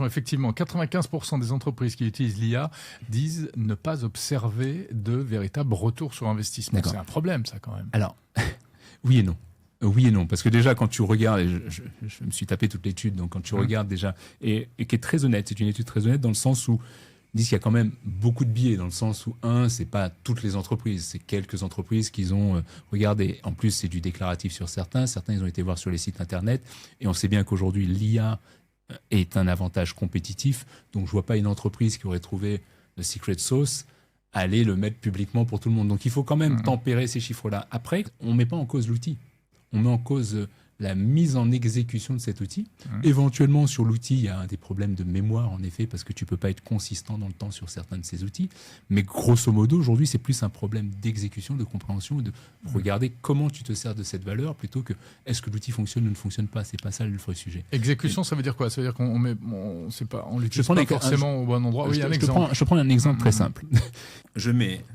Effectivement, 95% des entreprises qui utilisent l'IA disent ne pas observer de véritable retour sur investissement. C'est un problème, ça, quand même. Alors, oui et non. Oui et non, parce que déjà, quand tu regardes, et je me suis tapé toute l'étude, donc quand tu regardes déjà, et qui est très honnête, c'est une étude très honnête dans le sens où ils disent qu'il y a quand même beaucoup de biais, dans le sens où, c'est pas toutes les entreprises, c'est quelques entreprises qu'ils ont regardé. En plus, c'est du déclaratif sur certains, ils ont été voir sur les sites internet, et on sait bien qu'aujourd'hui, l'IA est un avantage compétitif, donc je vois pas une entreprise qui aurait trouvé le secret sauce aller le mettre publiquement pour tout le monde. Donc il faut quand même tempérer ces chiffres-là. Après, on met pas en cause l'outil, on met en cause la mise en exécution de cet outil. Éventuellement, sur l'outil, il y a des problèmes de mémoire, en effet, parce que tu peux pas être consistant dans le temps sur certains de ces outils. Mais grosso modo, aujourd'hui, c'est plus un problème d'exécution, de compréhension, de regarder comment tu te sers de cette valeur, plutôt que est-ce que l'outil fonctionne ou ne fonctionne pas. C'est pas ça le vrai sujet. Exécution, ça veut dire quoi? Ça veut dire qu'on l'utilise pas forcément au bon endroit. Oui, je prends un exemple très simple. Je mets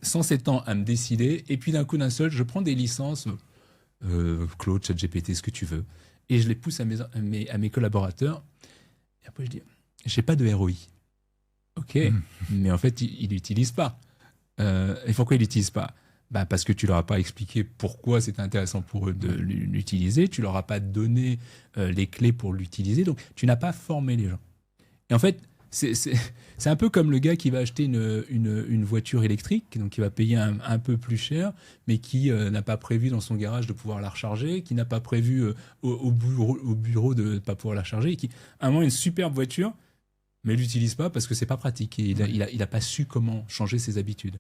107 ans à me décider, et puis d'un seul, je prends des licences... Claude, ChatGPT, ce que tu veux, et je les pousse à mes collaborateurs, et après je dis, j'ai pas de ROI. Ok, mais en fait, il l'utilise pas. Et pourquoi il l'utilise pas? Parce que tu leur as pas expliqué pourquoi c'était intéressant pour eux de l'utiliser, tu leur as pas donné les clés pour l'utiliser, donc tu n'as pas formé les gens. Et en fait, c'est un peu comme le gars qui va acheter une voiture électrique, donc qui va payer un peu plus cher, mais qui n'a pas prévu dans son garage de pouvoir la recharger, qui n'a pas prévu au bureau de ne pas pouvoir la recharger, et qui a un moment une superbe voiture, mais l'utilise pas parce que c'est pas pratique et il a pas su comment changer ses habitudes.